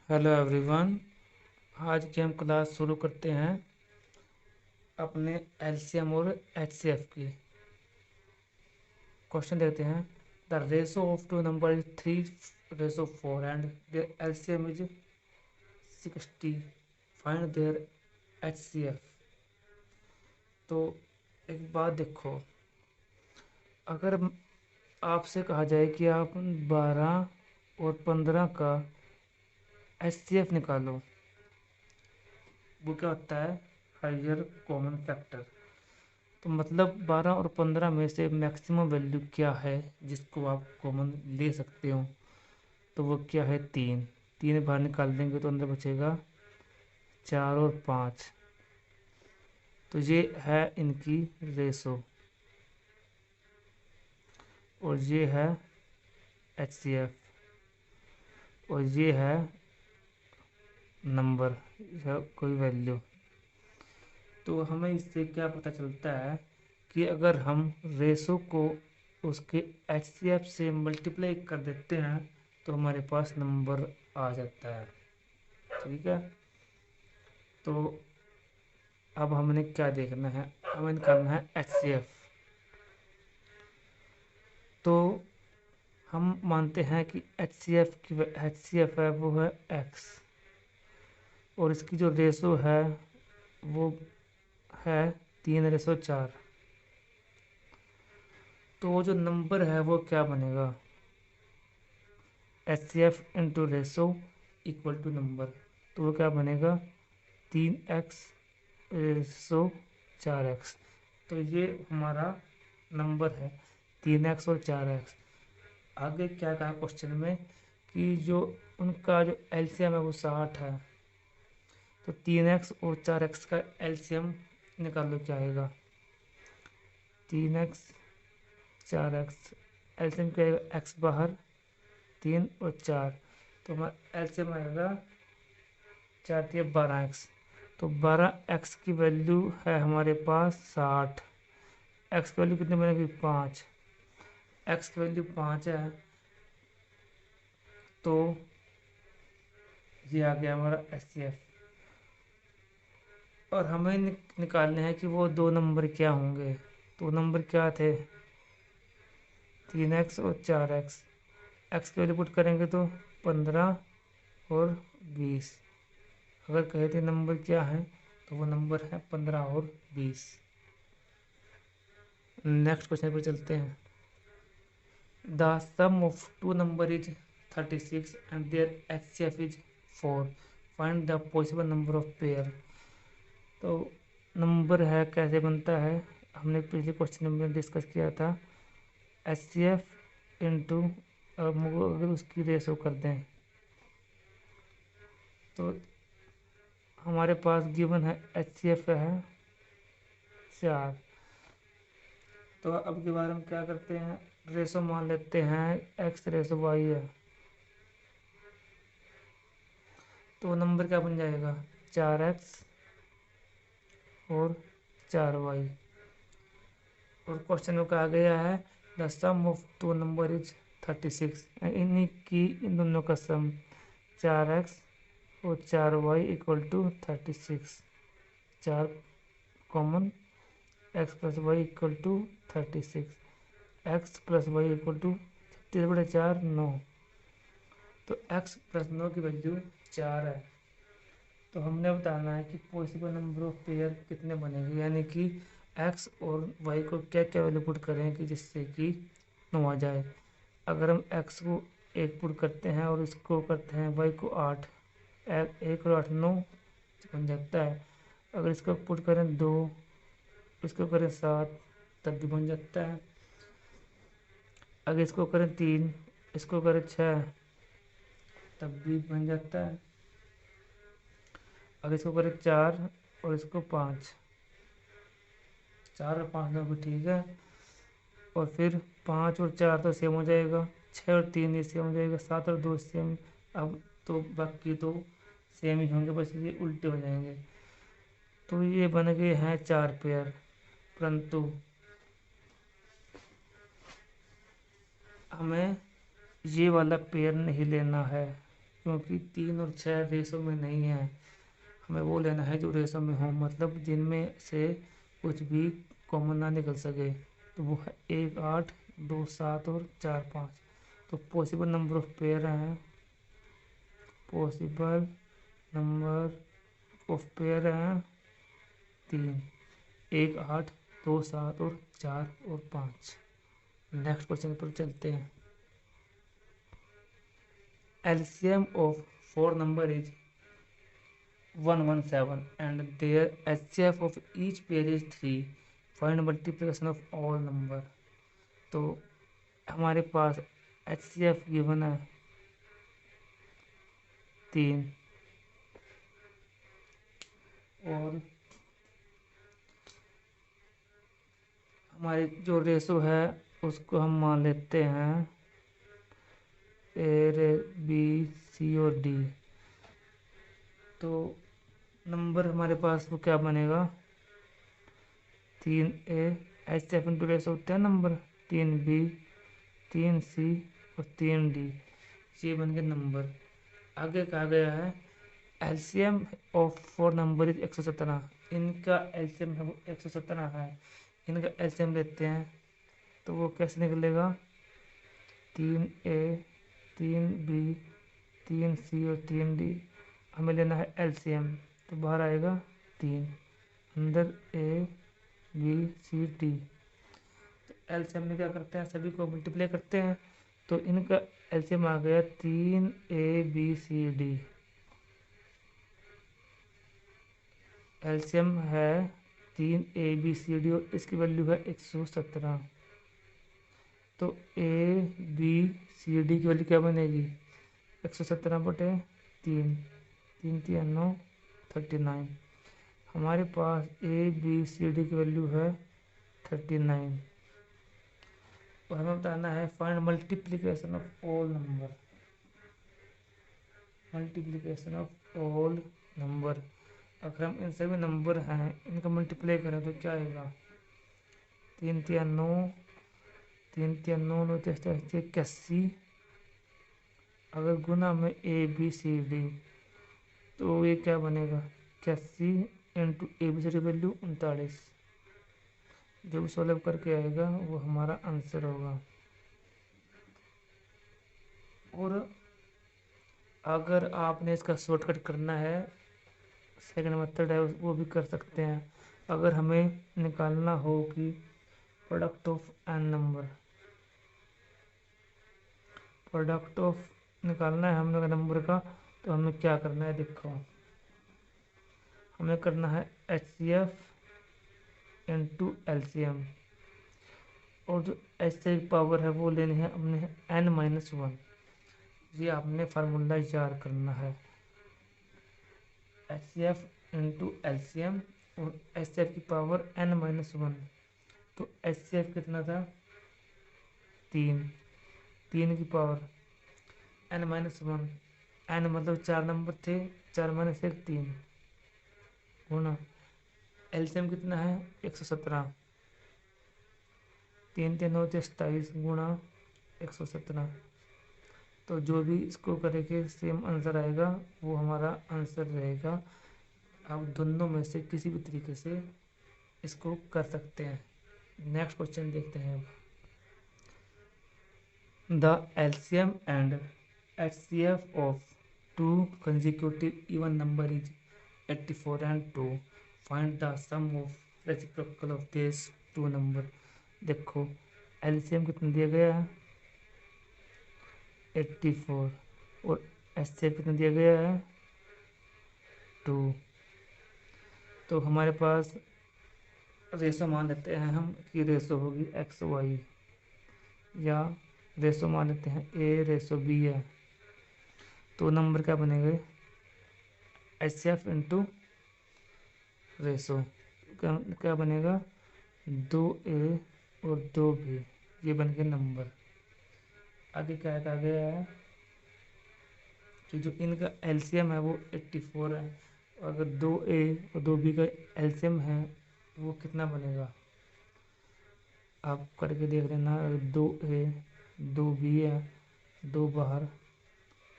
Hello everyone. आज की हम क्लास शुरू करते हैं अपने एलसीएम और एचसीएफ की। क्वेश्चन देखते हैं। The ratio of two number is 3:4 and their LCM is 60। Find their HCF. तो एक बात देखो, अगर आपसे कहा जाए कि आप 12 और 15 का एचसीएफ निकालो, वो क्या होता है? Higher common factor. तो मतलब 12 और 15 में से मैक्सिमम वैल्यू क्या है जिसको आप कॉमन ले सकते हो? तो वो क्या है? 3। 3 बाहर निकाल देंगे तो अंदर बचेगा 4 और 5। तो ये है इनकी रेशो और ये है एचसीएफ और ये है नंबर या कोई वैल्यू। तो हमें इससे क्या पता चलता है कि अगर हम रेशो को उसके एचसीएफ से मल्टीप्लाई कर देते हैं तो हमारे पास नंबर आ जाता है। ठीक है। तो अब हमने क्या देखना है? हमें निकालना है एचसीएफ। तो हम मानते हैं कि एचसीएफ है वो है एक्स और इसकी जो रेशो है वो है 3:4। तो वो जो नंबर है वो क्या बनेगा? HCF into ratio equal to number. तो वो क्या बनेगा? 3x ratio 4x। तो ये हमारा नंबर है 3x और 4x। आगे क्या कहा क्वेश्चन में कि जो उनका जो एलसीएम है वो 60 है। तो 3x और 4x का एलसीएम निकालो, क्या आएगा? 3x 4x एलसीएम क्या आएगा? x बाहर 3 और 4। तो हमारा एलसीएम आएगा 4×3 = 12x। तो 12x की वैल्यू है हमारे पास 60। x की वैल्यू कितनी बनेगी? 5। x की वैल्यू 5 है। तो ये आ गया हमारा एचसीएफ। और हमें निकालने हैं कि वो दो नंबर क्या होंगे। तो नंबर क्या थे? 3x और 4x। x की वैल्यू पुट करेंगे तो 15 और 20। अगर कहे थे नंबर क्या है तो वो नंबर है 15 और 20। नेक्स्ट क्वेश्चन पर चलते हैं। The sum of two number is 36 and their HCF is 4। Find the possible number of pair. तो नंबर है कैसे बनता है? हमने पिछले क्वेश्चन में डिस्कस किया था। एचसीएफ इंटू अगर उसकी रेशो कर दें तो हमारे पास गिवन है एचसीएफ है 4। तो अब की बार हम क्या करते हैं? रेशो मान लेते हैं एक्स रेशो वाई है। तो नंबर क्या बन जाएगा? 4x और 4y। और क्वेश्चन में कहा गया है the sum of two number is 36। इन्हीं की इन दोनों का सम 4x और 4y = 36। 4 common, x plus y equal to 36। X plus y equal to 36/4 9। तो x प्लस 9 की वैल्यू 4 है। तो हमने बताना है कि पॉसिबल नंबर ऑफ पेयर कितने बनेंगे, यानी कि x और y को क्या क्या वैल्यू पुट करें कि जिससे कि 9 आ जाए। अगर हम x को 1 पुट करते हैं और इसको करते हैं y को 8, 1 और 8 9 बन जाता है। अगर इसको पुट करें 2, इसको करें 7, तब भी बन जाता है। अगर इसको करें 3, इसको करें 6, तब भी बन जाता है। अगर इसको करें 4 और इसको 5, 4 और 5 में भी ठीक है। और फिर 5 और 4 तो सेम हो जाएगा, 6 और 3 ये सेम हो जाएगा, 7 और 2 सेम। अब तो बाकी तो सेम ही होंगे, बस ये उल्टे हो जाएंगे। तो ये बन गए हैं 4 पेयर। परंतु हमें ये वाला पेयर नहीं लेना है। क्योंकि 3 और 6 रेशो में नहीं है, हमें वो लेना है जो रेशो में हो, मतलब जिनमें से कुछ भी कॉमन ना निकल सके। तो वो है 1 8 2 7 और 4 5। तो पॉसिबल नंबर ऑफ पेयर हैं, पॉसिबल नंबर ऑफ पेयर हैं 3, 1 8 2 7 और 4 और 5। नेक्स्ट क्वेश्चन पर चलते हैं। LCM of 4 number is 117 and their HCF of each pair is 3. Find multiplication of all number। तो हमारे पास HCF गिवन है 3 और हमारी जो रेशो है उसको हम मान लेते हैं ए बी सी और डी। तो नंबर हमारे पास वो क्या बनेगा 3A HCF इंटू रेशो होते हैं नंबर 3B 3C और 3D, ये बन गए नंबर। आगे कहा गया है एलसीएम ऑफ 4 नंबर इज 117। इनका एलसीएम है वो 117 है। इनका एलसीएम लेते हैं तो वो कैसे निकलेगा 3A 3B 3C और 3D। हमें लेना है एलसीएम, तो बाहर आएगा 3, अंदर ABCD। तो एलसीएम में क्या करते हैं सभी को मल्टीप्लाई करते हैं, तो इनका एलसीएम आ गया 3ABCD। एलसीएम है 3ABCD और इसकी वैल्यू है 117। तो ABCD की वैल्यू क्या बनेगी 117/3, 3 3 9 39। हमारे पास ABCD की वैल्यू है 39 और हमें बताना है find multiplication of all number. Multiplication of all number, अगर हम इन सभी नंबर हैं इनका मल्टीप्लाई करें तो क्या आएगा 3 3 9 3 3 9 9 81। अगर गुना में ABCD तो ये क्या बनेगा 81 इंटू ABCD वैल्यू 39। जो भी सॉल्व करके आएगा वो हमारा आंसर होगा। और अगर आपने इसका शॉर्टकट करना है सेकंड मेथड है वो भी कर सकते हैं। अगर हमें निकालना हो कि product of an number, product of निकालना है हम लोग नंबर का, तो हमें क्या करना है देखो, हमें करना है HCF इंटू LCM और जो HCF की पावर है वो लेनी है हमने n-1। ये आपने फार्मूला याद करना है HCF इंटू LCM और HCF की पावर n-1। तो HCF कितना था 3, 3 की पावर n-1, n मतलब 4 नंबर थे, 4 - 1 3 गुना एलसीएम कितना है 117, 3 3 9 27 गुना 117। तो जो भी इसको करेंगे सेम आंसर आएगा, वो हमारा आंसर रहेगा। आप दोनों में से किसी भी तरीके से इसको कर सकते हैं। नेक्स्ट क्वेश्चन देखते हैं अब। The LCM and HCF of 2 consecutive even number is 84 and 2। Find the sum of reciprocal of this 2 number. देखो एलसीएम कितना दिया गया है 84 और एचसीएफ कितना दिया गया है 2। तो हमारे पास रेशो मान लेते हैं हम कि रेशो होगी XY, या रेशो मान लेते हैं A/B है। तो नंबर क्या बनेंगे HCF इंटू रेशो क्या बनेगा 2A और 2B, ये बन गए नंबर। आगे क्या कहा गया है कि जो इनका एलसीएम है वो 84 है, और अगर 2A और 2B का एलसीएम है वो कितना बनेगा आप करके देख लेना। 2A 2B है, 2 बाहर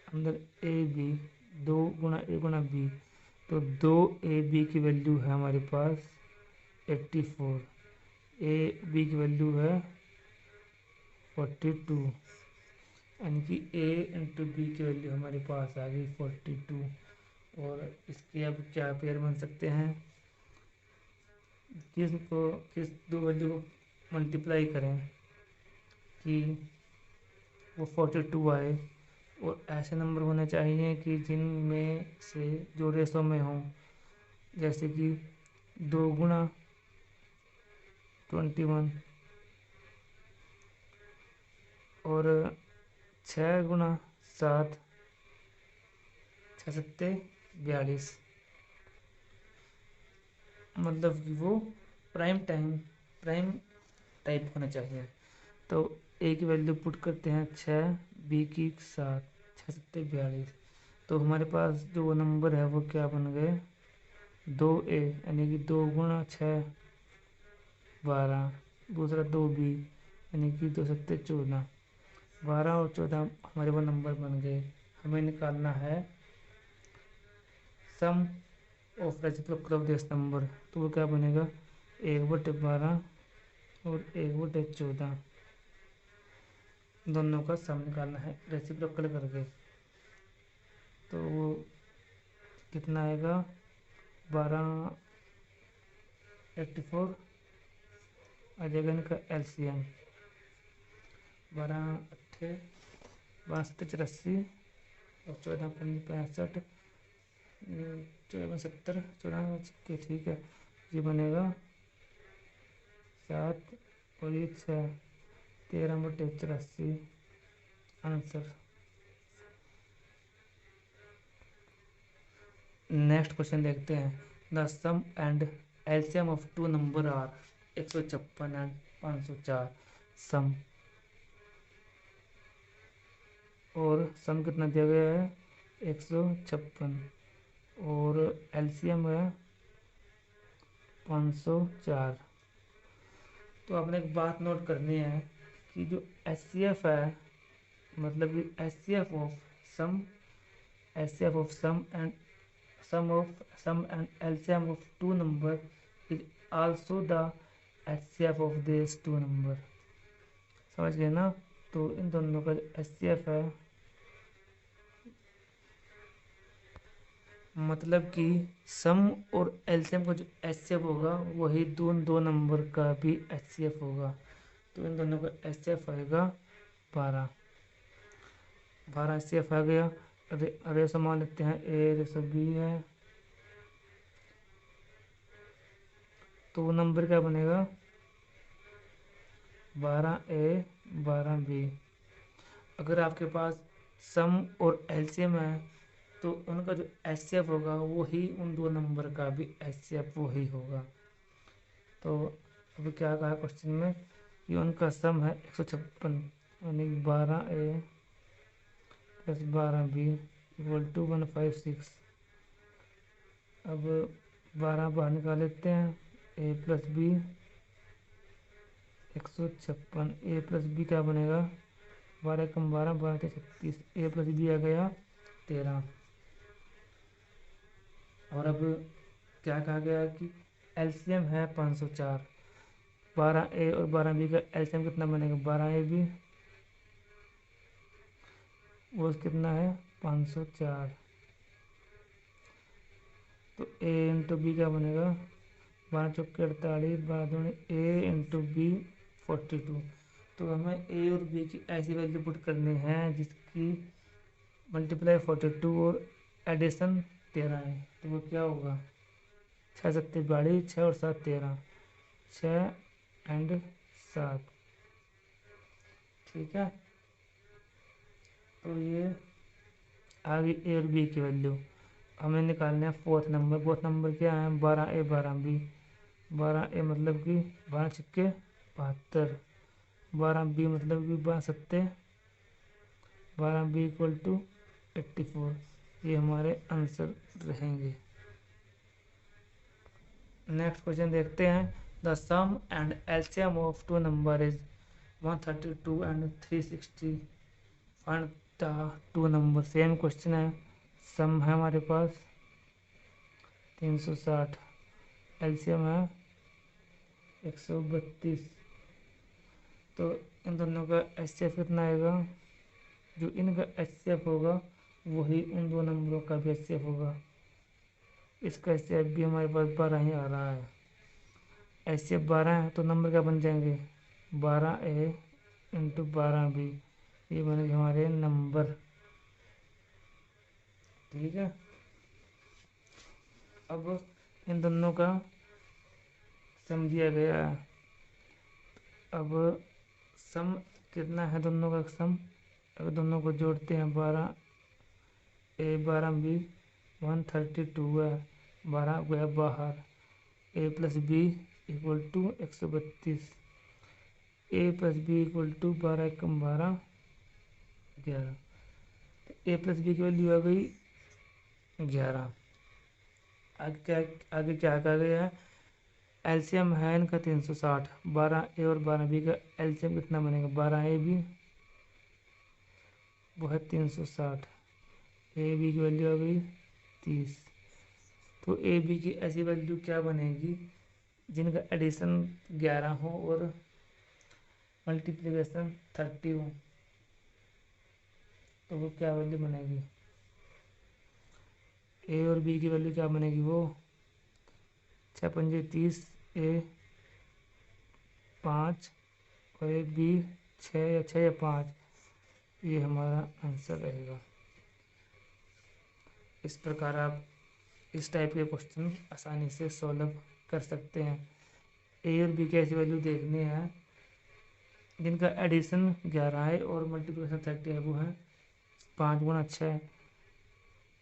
अंदर ए बी, 2 × A × B, तो 2AB की वैल्यू है हमारे पास 84, AB की वैल्यू है 42, यानी कि A × B की वैल्यू हमारे पास आ गई 42। और इसके अब क्या पेयर बन सकते हैं, किस दो वैल्यू को मल्टीप्लाई करें कि वो 42 आए। और ऐसे नंबर होने चाहिए कि जिनमें से जो रेशो में हों, जैसे कि 2 × 21 और 6 × 7, 6×7 = 42, मतलब कि वो प्राइम टाइप होना चाहिए। तो ए की वैल्यू पुट करते हैं 6, बी की 7, 6×7 = 42। तो हमारे पास जो नंबर है वो क्या बन गए, 2A, यानी कि 2 × 6 12, दूसरा 2B, यानी कि 2×7 = 14। 12 और 14 हमारे वो नंबर बन गए। हमें निकालना है sum of reciprocal of this number, तो वो क्या बनेगा, 1/12 और 1/14, दोनों का सम निकालना है रेसिप्रोकल करके। तो वो कितना आएगा, 1284 आ जाएगा इनका LCM, 12×8 = 82 और 14×5 = 65, 14×70, 14 ठीक है, ये बनेगा 7 और ये 6, 13/84 आंसर। नेक्स्ट क्वेश्चन देखते हैं। The sum and LCM of two number are 156 and 504। Sum और सम कितना दिया गया है, 156 और एलसीएम है 504। तो आपने एक बात नोट करनी है कि जो एचसीएफ है, मतलब कि HCF of sum, HCF of sum and sum and LCM of two number is also the HCF of these two number। समझ गए ना। तो इन दोनों का HCF है, मतलब कि सम और LCM का जो HCF होगा वही दो नंबर का भी HCF होगा। तो इन दोनों का HCF आएगा 12 HCF आ गया। रेशो मान लेते हैं A/B है, तो वो नंबर क्या बनेगा, 12A 12B। अगर आपके पास सम और एलसीएम है तो उनका जो एचसीएफ होगा वही उन दो नंबर का भी एचसीएफ वही होगा। तो अभी क्या कहा क्वेश्चन में कि उनका सम है 156, यानी 12A + 12B = 156। अब 12 बाहर निकाल लेते हैं, A + B 156, A + B क्या बनेगा, 12 × 12 12 × 36, A + B आ गया 13। और अब क्या कहा गया कि एलसीएम है 504, 12A और 12B का एलसीएम कितना बनेगा, 12AB, वो कितना है 504। तो A × B क्या बनेगा, 12 × 4 = 48, 12 A × B 42। तो हमें A और B की ऐसी वैल्यू पुट करनी है जिसकी मल्टीप्लाई 42 और एडिशन 13 है। तो वो क्या होगा, 6×7 = 42, 6 और 7 13, 6 एंड 7, ठीक है। तो ये आ गई A और B की वैल्यू। हमें निकालना है फोर्थ नंबर क्या है, 12A 12B। 12A मतलब कि 12 × 72, 12B मतलब कि 12×7 12B = 84। ये हमारे आंसर रहेंगे। नेक्स्ट क्वेश्चन देखते हैं। The sum and LCM of two number is 132 and 360। Find two number same question है। सम है हमारे पास 360, एलसीएम है 132। तो इन दोनों का एचसीएफ कितना आएगा? जो इनका एचसीएफ होगा वही उन दो नंबरों का भी एचसीएफ होगा। इसका एचसीएफ भी हमारे पास 12 ही आ रहा है। एचसीएफ 12 है तो नंबर क्या बन जाएंगे? 12A इंटू 12B, ये बनेंगे हमारे नंबर। ठीक है, अब इन दोनों का सम दिया गया है। अब सम कितना है दोनों का सम? अगर दोनों को जोड़ते हैं 12A 12B 132 है, 12 गया बाहर। A plus b equal to 132, A plus b equal to 12 एकम 12 11। A प्लस बी की वैल्यू आ गई 11। आगे क्या कहा गया है? एलसीएम है इनका 360, 12A और 12B का एलसीएम कितना बनेगा? 12AB वो है 360, AB की वैल्यू आ गई 30। तो AB की ऐसी वैल्यू क्या बनेगी जिनका एडिशन 11 हो और मल्टीप्लिकेशन 30 हो? तो वो क्या वैल्यू बनेगी? ए और बी की वैल्यू क्या बनेगी? वो 6 पंजे 30, ए 5 और ए बी 6 या 6 या 5, ये हमारा आंसर रहेगा। इस प्रकार आप इस टाइप के क्वेश्चन आसानी से सॉल्व कर सकते हैं। ए और बी की ऐसी वैल्यू देखनी है जिनका एडिशन 11 है और मल्टीप्लिकेशन 30 है। वो है 5 गुना 6,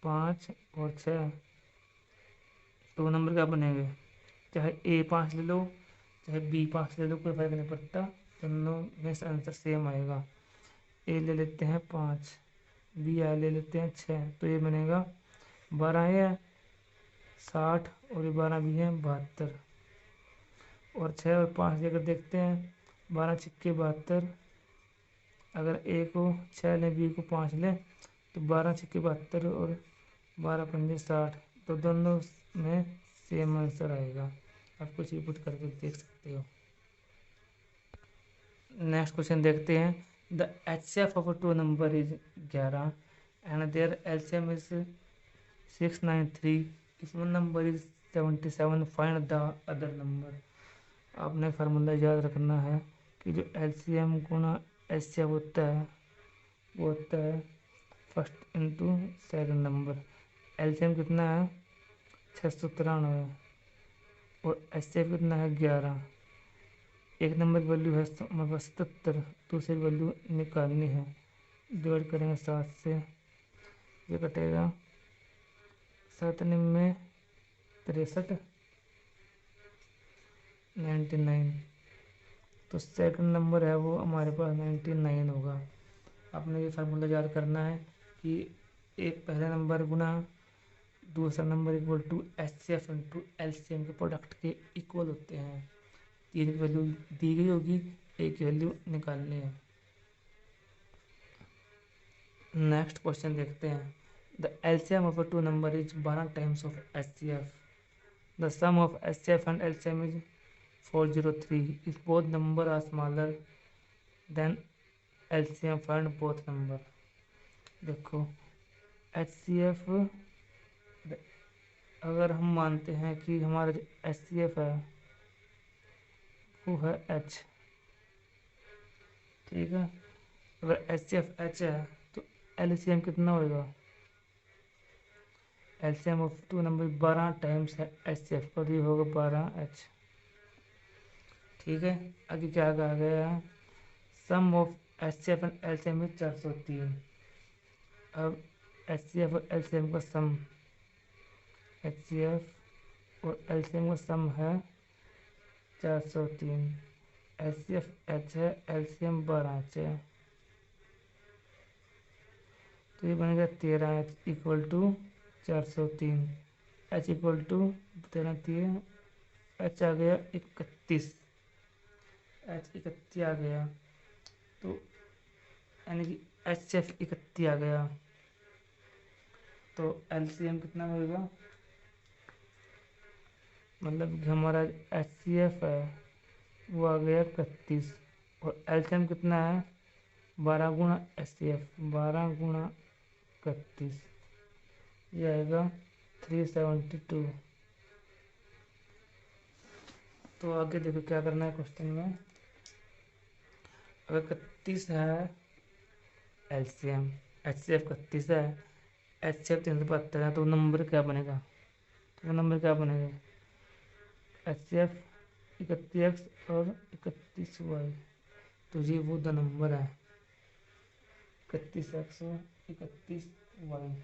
5 और 6, तो नंबर क्या बनेंगे? चाहे ए 5 ले लो चाहे बी 5 ले लो, कोई फर्क नहीं पड़ता, दोनों में से आंसर सेम आएगा। ए ले लेते हैं 5, बी आई ले लेते हैं 6, तो ये बनेगा 12 है 60 और ये 12 भी है 72। और 6 और 5 लेकर देखते हैं, 12 छिक्के 72। अगर ए को 6 लें बी को 5 लें तो 12 छिक्के 72 और 12 पंजे 60, तो दोनों में सेम आंसर आएगा। आप कुछ भी पुट करके देख सकते हो। नेक्स्ट क्वेश्चन देखते हैं। The HCF of two number is 11 and their LCM is 693, if one number is 77, find the other number. आपने फार्मूला याद रखना है कि जो एलसीएम गुना एचसीएफ होता है वो होता है first into second number. LCM कितना है? 693 और एचसीएफ कितना है? 11। एक नंबर की वैल्यू है हमारे पास 77, दूसरी वैल्यू निकालनी है। डिवाइड करेंगे 7 से, ये कटेगा 7 में 63, 99, तो सेकंड नंबर है वो हमारे पास 99 होगा। आपने ये फार्मूला याद करना है कि एक पहला नंबर गुना दूसरा number equal to HCF into LCM के प्रोडक्ट के इक्वल होते हैं। तीन की वैल्यू दी गई होगी, एक की वैल्यू निकालनी है। नेक्स्ट क्वेश्चन देखते हैं। The LCM of two number is 12 times of HCF. The sum of HCF and LCM is 403। If both number are smaller than LCM find both number. देखो एचसीएफ, अगर हम मानते हैं कि हमारा जो एचसीएफ है वो है एच, ठीक है। अगर एचसीएफ एच है तो एलसीएम कितना होगा? LCM of two number 12 times है एचसीएफ का, ये होगा 12H। ठीक है, आगे क्या कहा गया है? Sum of HCF and LCM में 403। अब एचसीएफ और एलसीएम का सम, एचसीएफ और एलसीएम का सम है 403। एचसीएफ एच है, एलसीएम 12H है, तो ये बनेगा 13H equal to 403। H equal to 13, H आ गया 31, H 31 आ गया, तो यानी कि HCF 31 आ गया, तो LCM कितना होगा, मतलब कि हमारा HCF है वो आ गया 31, और LCM कितना है 12 गुणा HCF, 12 गुणा 31, ये आएगा 372। तो आगे देखो क्या करना है क्वेश्चन में। अगर 31 है LCM, HCF 31 है, HCF 372 है, तो नंबर क्या बनेगा, तो नंबर क्या बनेगा HCF 31x और 31y, तो ये वो द नंबर है 31x और 31y।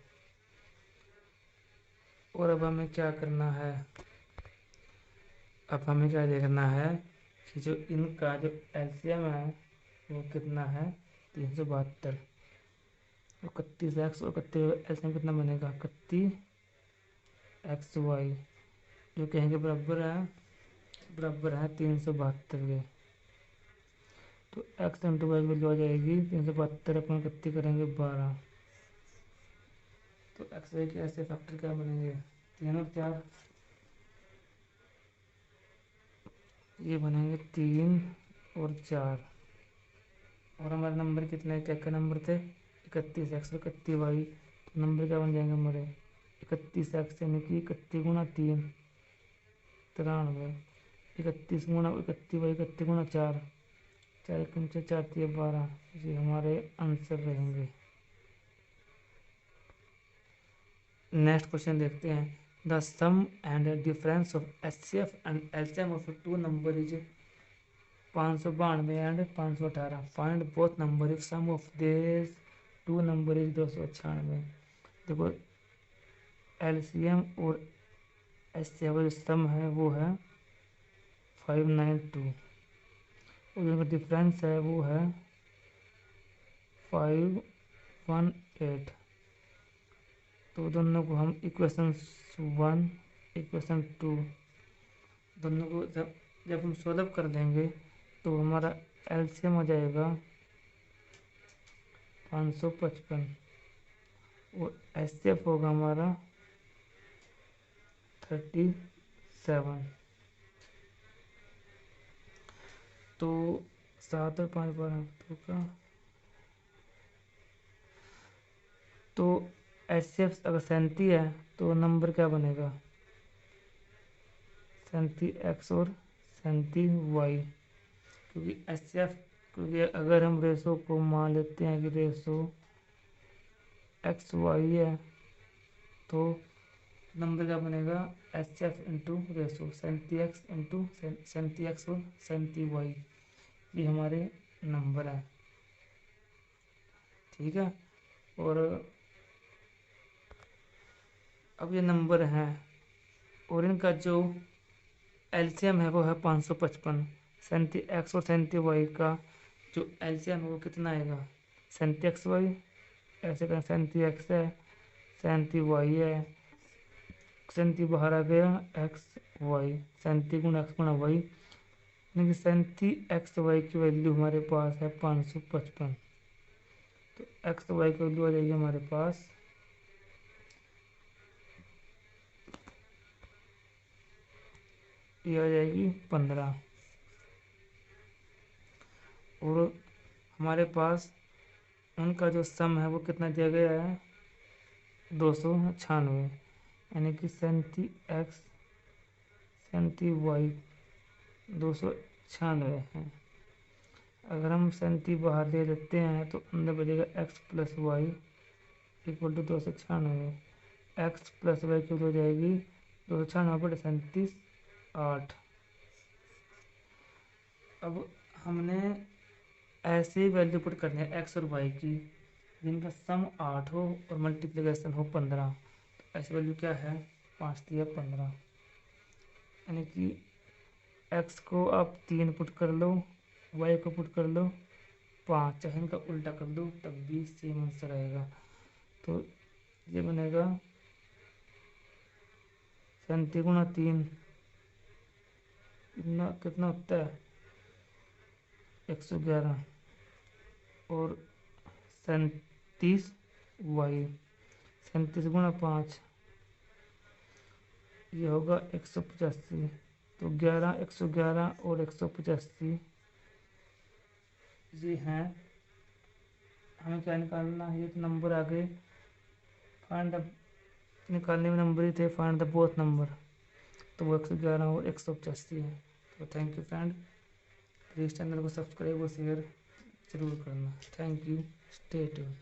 और अब हमें क्या करना है, अब हमें क्या देखना है कि जो इनका जो LCM है वो कितना है 372, 31x और 31 LCM कितना बनेगा 31xy, जो कहेंगे बराबर है 372 के। तो x इंटू वाई वैल्यू आ जाएगी 372 अपन 31 करेंगे 12, तो एक्स वाई के ऐसे फैक्टर क्या बनेंगे 3 और 4, ये बनेंगे 3 और 4, और हमारे नंबर कितने क्या क्या नंबर थे 31x और 31y, तो नंबर क्या बन जाएंगे हमारे 31x यानी कि 31 गुणा 3 93, 31 गुणा 31y 31 गुणा 4, 4 पंचे 4 12, ये हमारे आंसर रहेंगे। नेक्स्ट क्वेश्चन देखते हैं। The sum and difference of HCF and LCM of two number is 592 and 518, find both number if sum of this two number is 296। देखो LCM और HCF जो सम है वो है 592, और जो डिफरेंस है वो है 518, तो दोनों को हम इक्वेशन 1 इक्वेशन 2 दोनों को जब हम सॉल्व कर देंगे तो हमारा LCM हो जाएगा 555 और HCF होगा हमारा 37। तो 7 और 5 12 का, तो HCF अगर 37 है तो नंबर क्या बनेगा 37x और 37y, क्योंकि HCF, क्योंकि अगर हम रेशो को मान लेते हैं कि रेशो XY है तो नंबर क्या बनेगा HCF into ratio 37x into 37x और 37y, ये हमारे नंबर है, ठीक है। और अब ये नंबर हैं और इनका जो LCM है वो है 555, 37x और 37y का जो LCM है वो कितना आएगा 37xy, ऐसे करें 37x है 37y है, 37 बाहर आ गया xy, 37 गुणा x गुणा y, यानी कि 37xy की वैल्यू हमारे पास है 555, तो xy की वैल्यू आ जाएगी हमारे पास ये आ जाएगी 15, और हमारे पास उनका जो सम है वो कितना दिया गया है 296, यानी कि 37x 37y 296 है। अगर हम 37 बाहर ले लेते हैं तो अंदर बचेगा x plus y equal to 296, x plus y की हो जाएगी 296 बटे 37 8। अब हमने ऐसे ही वैल्यू पुट करनी है एक्स और वाई की जिनका सम 8 हो और मल्टीप्लिकेशन हो 15, तो ऐसी वैल्यू क्या है 5 3 15, यानी कि एक्स को आप 3 पुट कर लो, वाई को पुट कर लो 5, चाहे इनका उल्टा कर दो तब भी सेम आंसर आएगा। तो ये बनेगा 37 गुणा 3 कितना होता है 111, और 37y, 37 × 5 ये होगा 185। तो 11, 111 और 185 ये हैं। हमें क्या निकालना है? ये तो नंबर आ गए। फाइंड द निकालने में नंबर ही थे, फाइंड द बोथ नंबर। तो वो 111 और 185 है। तो thank you friend, please channel को सब्सक्राइब और शेयर जरूर करना। Thank you, stay tuned.